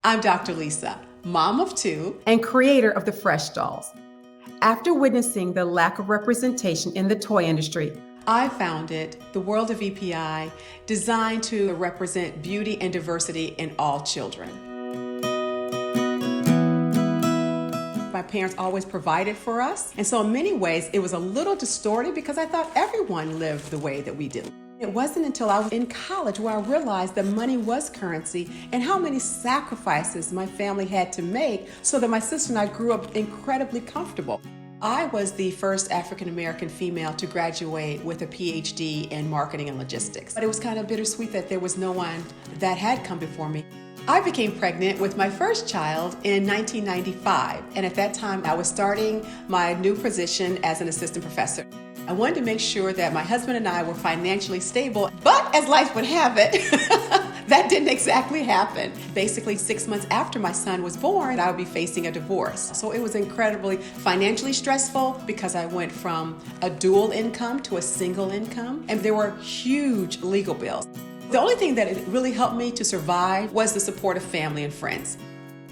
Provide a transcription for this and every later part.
I'm Dr. Lisa, mom of two, and creator of the Fresh Dolls. After witnessing the lack of representation in the toy industry, I founded the World of EPI, designed to represent beauty and diversity in all children. My parents always provided for us, and so in many ways it was a little distorted because I thought everyone lived the way that we did. It wasn't until I was in college where I realized that money was currency and how many sacrifices my family had to make so that my sister and I grew up incredibly comfortable. I was the first African-American female to graduate with a PhD in marketing and logistics. But it was kind of bittersweet that there was no one that had come before me. I became pregnant with my first child in 1995, and at that time I was starting my new position as an assistant professor. I wanted to make sure that my husband and I were financially stable, but as life would have it, that didn't exactly happen. Basically, 6 months after my son was born, I would be facing a divorce. So it was incredibly financially stressful because I went from a dual income to a single income, and there were huge legal bills. The only thing that really helped me to survive was the support of family and friends.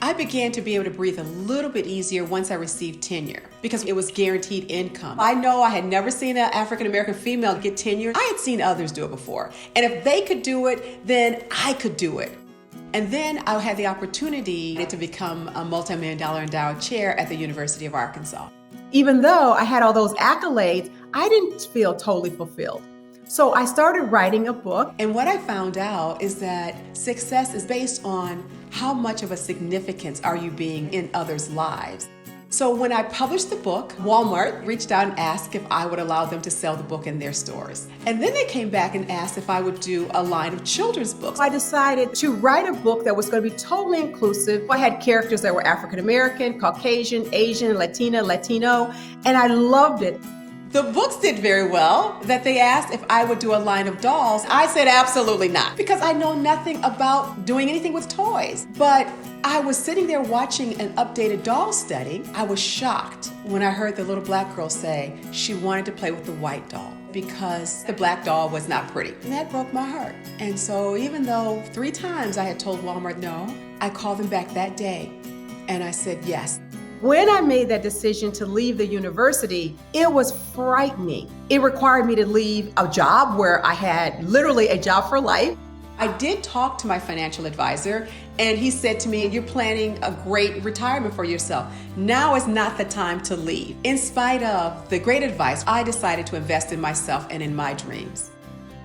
I began to be able to breathe a little bit easier once I received tenure because it was guaranteed income. I know I had never seen an African-American female get tenure. I had seen others do it before. And if they could do it, then I could do it. And then I had the opportunity to become a multi-million-dollar endowed chair at the University of Arkansas. Even though I had all those accolades, I didn't feel totally fulfilled. So I started writing a book. And what I found out is that success is based on how much of a significance are you being in others' lives. So when I published the book, Walmart reached out and asked if I would allow them to sell the book in their stores. And then they came back and asked if I would do a line of children's books. I decided to write a book that was going to be totally inclusive. I had characters that were African American, Caucasian, Asian, Latina, Latino, and I loved it. The books did very well, that they asked if I would do a line of dolls. I said absolutely not, because I know nothing about doing anything with toys. But I was sitting there watching an updated doll study. I was shocked when I heard the little black girl say she wanted to play with the white doll because the black doll was not pretty. And that broke my heart. And so even though 3 times I had told Walmart no, I called them back that day and I said yes. When I made that decision to leave the university, it was frightening. It required me to leave a job where I had literally a job for life. I did talk to my financial advisor, and he said to me, "You're planning a great retirement for yourself. Now is not the time to leave." In spite of the great advice, I decided to invest in myself and in my dreams.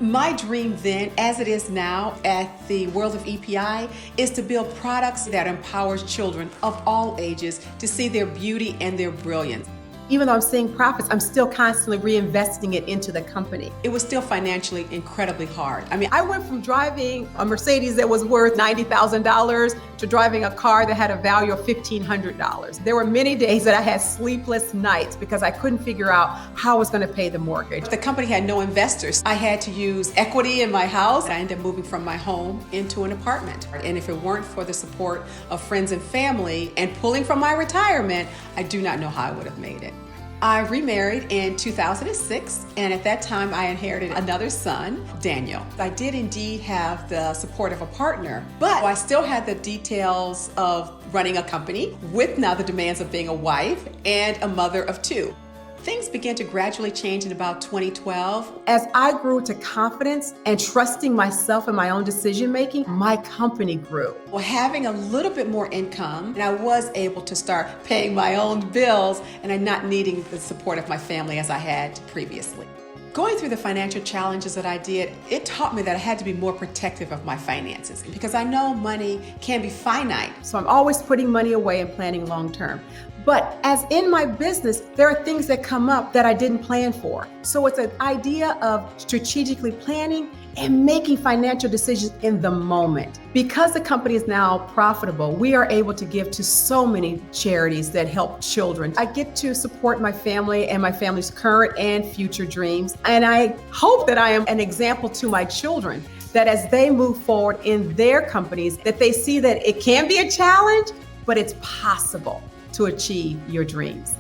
My dream then, as it is now at the World of EPI, is to build products that empowers children of all ages to see their beauty and their brilliance. Even though I'm seeing profits, I'm still constantly reinvesting it into the company. It was still financially incredibly hard. I went from driving a Mercedes that was worth $90,000 to driving a car that had a value of $1,500. There were many days that I had sleepless nights because I couldn't figure out how I was going to pay the mortgage. The company had no investors. I had to use equity in my house. I ended up moving from my home into an apartment. And if it weren't for the support of friends and family and pulling from my retirement, I do not know how I would have made it. I remarried in 2006, and at that time I inherited another son, Daniel. I did indeed have the support of a partner, but I still had the details of running a company with now the demands of being a wife and a mother of 2. Things began to gradually change in about 2012. As I grew to confidence and trusting myself and my own decision-making, my company grew. Well, having a little bit more income, and I was able to start paying my own bills and I'm not needing the support of my family as I had previously. Going through the financial challenges that I did, it taught me that I had to be more protective of my finances because I know money can be finite. So I'm always putting money away and planning long term. But as in my business, there are things that come up that I didn't plan for. So it's an idea of strategically planning and making financial decisions in the moment. Because the company is now profitable, we are able to give to so many charities that help children. I get to support my family and my family's current and future dreams. And I hope that I am an example to my children, that as they move forward in their companies, that they see that it can be a challenge, but it's possible to achieve your dreams.